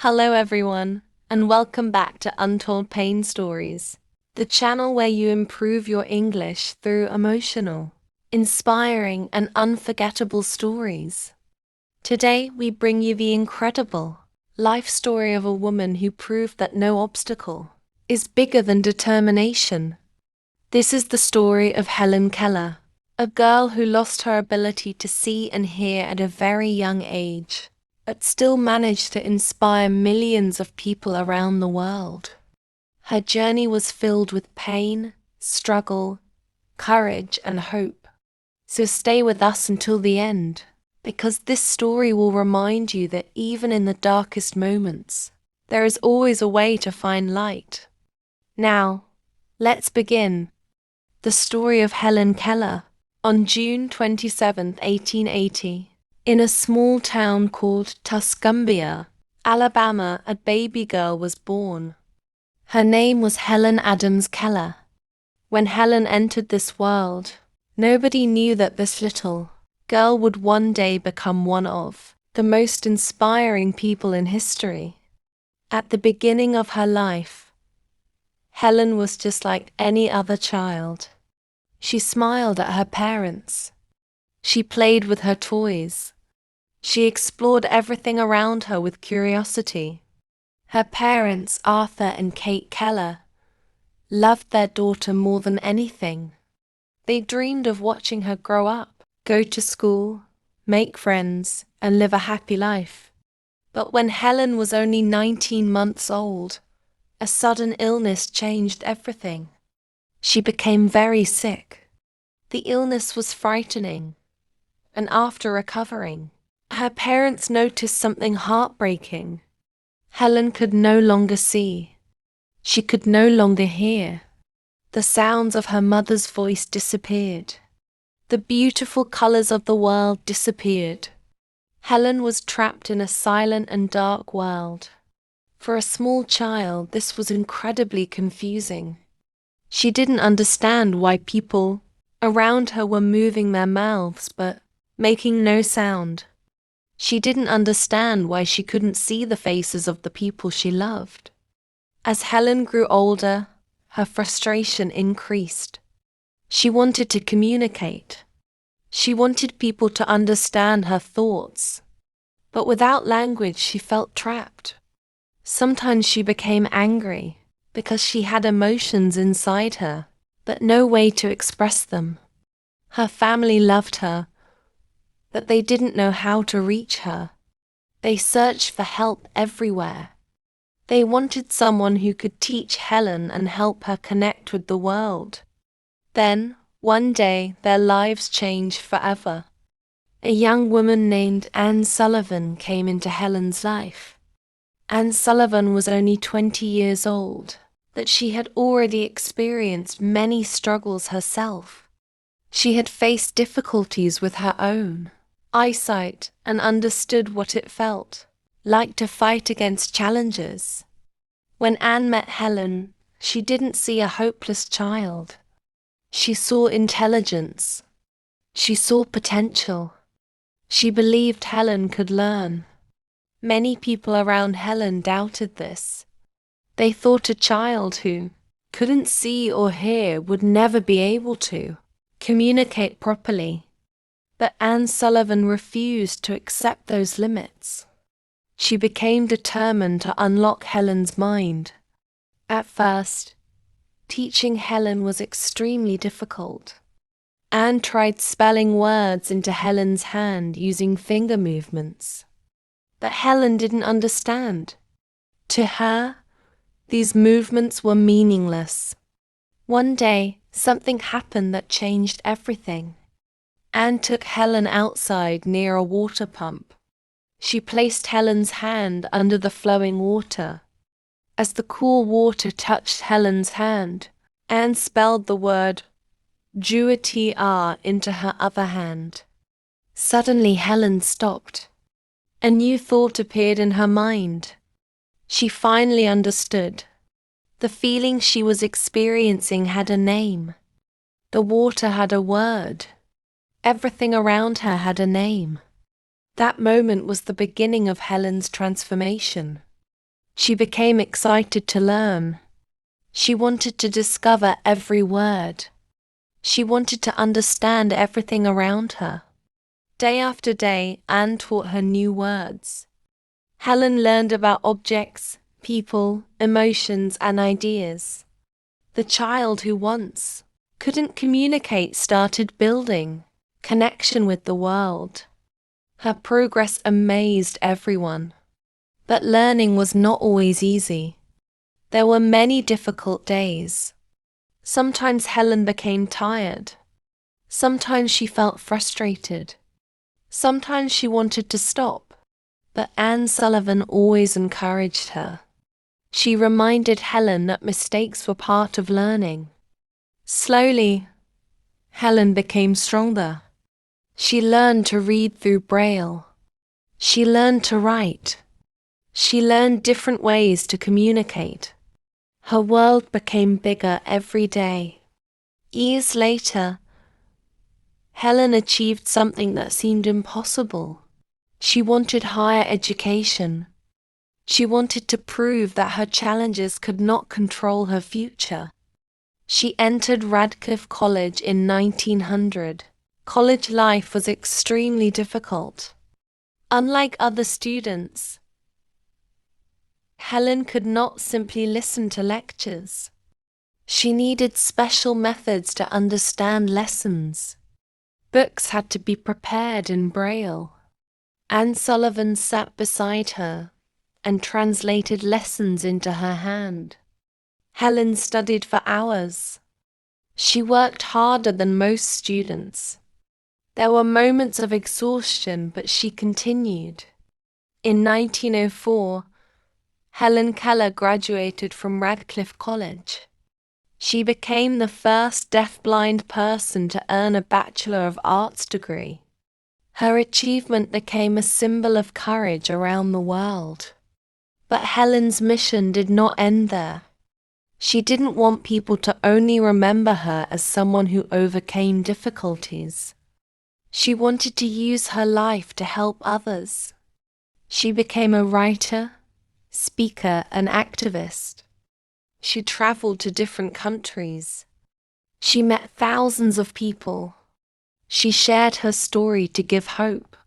Hello everyone, and welcome back to Untold Pain Stories, the channel where you improve your English through emotional, inspiring, and unforgettable stories. Today we bring you the incredible life story of a woman who proved that no obstacle is bigger than determination. This is the story of Helen Keller, a girl who lost her ability to see and hear at a very young age, but still managed to inspire millions of people around the world. Her journey was filled with pain, struggle, courage, and hope. So stay with us until the end, because this story will remind you that even in the darkest moments, there is always a way to find light. Now, let's begin. The story of Helen Keller. On June 27, 1880, in a small town called Tuscumbia, Alabama, a baby girl was born. Her name was Helen Adams Keller. When Helen entered this world, nobody knew that this little girl would one day become one of the most inspiring people in history. At the beginning of her life, Helen was just like any other child. She smiled at her parents. She played with her toys. She explored everything around her with curiosity. Her parents, Arthur and Kate Keller, loved their daughter more than anything. They dreamed of watching her grow up, go to school, make friends, and live a happy life. But when Helen was only 19 months old, a sudden illness changed everything. She became very sick. The illness was frightening, and after recovering, her parents noticed something heartbreaking. Helen could no longer see. She could no longer hear. The sounds of her mother's voice disappeared. The beautiful colors of the world disappeared. Helen was trapped in a silent and dark world. For a small child, this was incredibly confusing. She didn't understand why people around her were moving their mouths but making no sound. She didn't understand why she couldn't see the faces of the people she loved. As Helen grew older, her frustration increased. She wanted to communicate. She wanted people to understand her thoughts. But without language, she felt trapped. Sometimes she became angry because she had emotions inside her, but no way to express them. Her family loved her, but they didn't know how to reach her. They searched for help everywhere. They wanted someone who could teach Helen and help her connect with the world. Then, one day, their lives changed forever. A young woman named Anne Sullivan came into Helen's life. Anne Sullivan was only 20 years old, but she had already experienced many struggles herself. She had faced difficulties with her own eyesight and understood what it felt like to fight against challenges. When Anne met Helen, she didn't see a hopeless child. She saw intelligence. She saw potential. She believed Helen could learn. Many people around Helen doubted this. They thought a child who couldn't see or hear would never be able to communicate properly. But Anne Sullivan refused to accept those limits. She became determined to unlock Helen's mind. At first, teaching Helen was extremely difficult. Anne tried spelling words into Helen's hand using finger movements. But Helen didn't understand. To her, these movements were meaningless. One day, something happened that changed everything. Anne took Helen outside near a water pump. She placed Helen's hand under the flowing water. As the cool water touched Helen's hand, Anne spelled the word "Juatr" into her other hand. Suddenly Helen stopped. A new thought appeared in her mind. She finally understood. The feeling she was experiencing had a name. The water had a word. Everything around her had a name. That moment was the beginning of Helen's transformation. She became excited to learn. She wanted to discover every word. She wanted to understand everything around her. Day after day, Anne taught her new words. Helen learned about objects, people, emotions, and ideas. The child who once couldn't communicate started building connection with the world. Her progress amazed everyone. But learning was not always easy. There were many difficult days. Sometimes Helen became tired. Sometimes she felt frustrated. Sometimes she wanted to stop. But Anne Sullivan always encouraged her. She reminded Helen that mistakes were part of learning. Slowly, Helen became stronger. She learned to read through Braille. She learned to write. She learned different ways to communicate. Her world became bigger every day. Years later, Helen achieved something that seemed impossible. She wanted higher education. She wanted to prove that her challenges could not control her future. She entered Radcliffe College in 1900. College life was extremely difficult. Unlike other students, Helen could not simply listen to lectures. She needed special methods to understand lessons. Books had to be prepared in Braille. Anne Sullivan sat beside her and translated lessons into her hand. Helen studied for hours. She worked harder than most students. There were moments of exhaustion, but she continued. In 1904, Helen Keller graduated from Radcliffe College. She became the first deaf-blind person to earn a Bachelor of Arts degree. Her achievement became a symbol of courage around the world. But Helen's mission did not end there. She didn't want people to only remember her as someone who overcame difficulties. She wanted to use her life to help others. She became a writer, speaker, and activist. She traveled to different countries. She met thousands of people. She shared her story to give hope.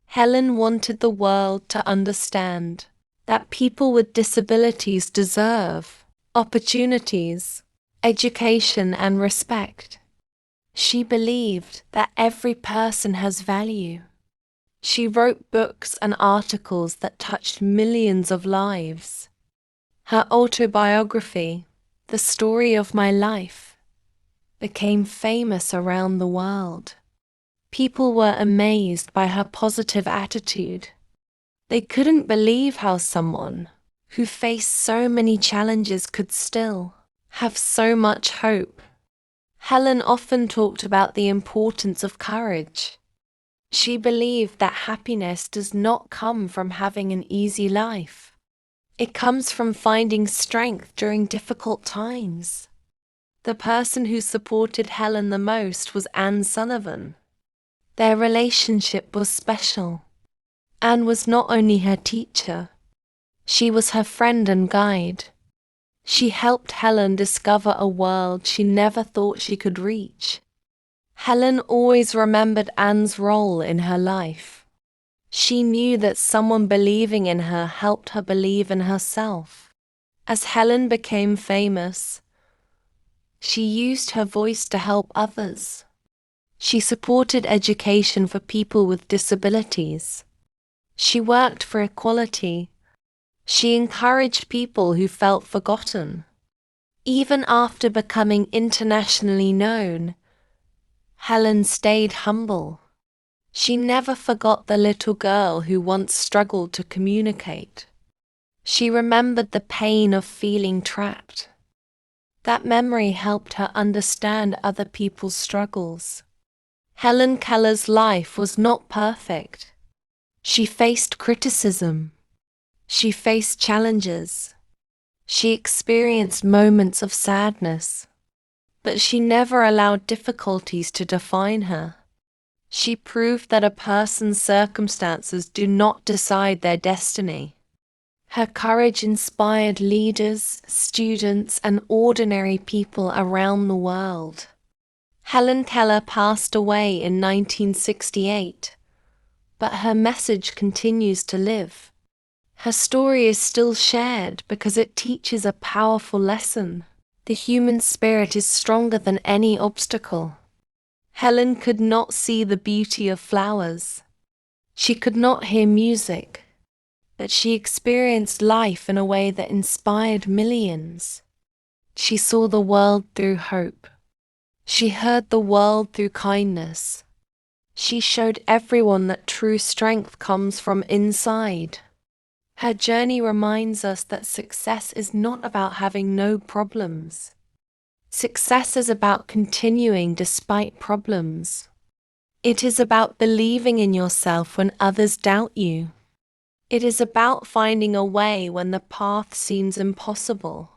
Helen wanted the world to understand that people with disabilities deserve opportunities, education, and respect. She believed that every person has value. She wrote books and articles that touched millions of lives. Her autobiography, The Story of My Life, became famous around the world. People were amazed by her positive attitude. They couldn't believe how someone who faced so many challenges could still have so much hope. Helen often talked about the importance of courage. She believed that happiness does not come from having an easy life. It comes from finding strength during difficult times. The person who supported Helen the most was Anne Sullivan. Their relationship was special. Anne was not only her teacher, she was her friend and guide. She helped Helen discover a world she never thought she could reach. Helen always remembered Anne's role in her life. She knew that someone believing in her helped her believe in herself. As Helen became famous, she used her voice to help others. She supported education for people with disabilities. She worked for equality. She encouraged people who felt forgotten. Even after becoming internationally known, Helen stayed humble. She never forgot the little girl who once struggled to communicate. She remembered the pain of feeling trapped. That memory helped her understand other people's struggles. Helen Keller's life was not perfect. She faced criticism. She faced challenges. She experienced moments of sadness. But she never allowed difficulties to define her. She proved that a person's circumstances do not decide their destiny. Her courage inspired leaders, students, and ordinary people around the world. Helen Keller passed away in 1968, but her message continues to live. Her story is still shared because it teaches a powerful lesson. The human spirit is stronger than any obstacle. Helen could not see the beauty of flowers. She could not hear music, but she experienced life in a way that inspired millions. She saw the world through hope. She heard the world through kindness. She showed everyone that true strength comes from inside. Her journey reminds us that success is not about having no problems. Success is about continuing despite problems. It is about believing in yourself when others doubt you. It is about finding a way when the path seems impossible.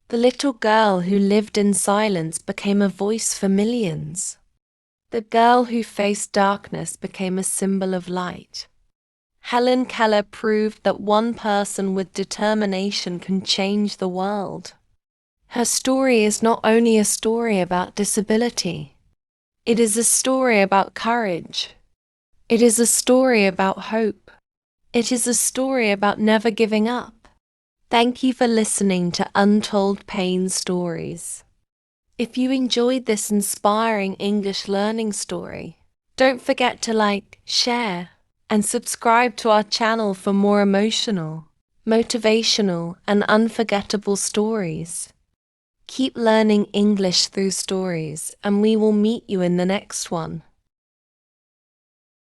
The little girl who lived in silence became a voice for millions. The girl who faced darkness became a symbol of light. Helen Keller proved that one person with determination can change the world. Her story is not only a story about disability. It is a story about courage. It is a story about hope. It is a story about never giving up. Thank you for listening to Untold Pain Stories. If you enjoyed this inspiring English learning story, don't forget to like, share, and subscribe to our channel for more emotional, motivational, and unforgettable stories. Keep learning English through stories, and we will meet you in the next one.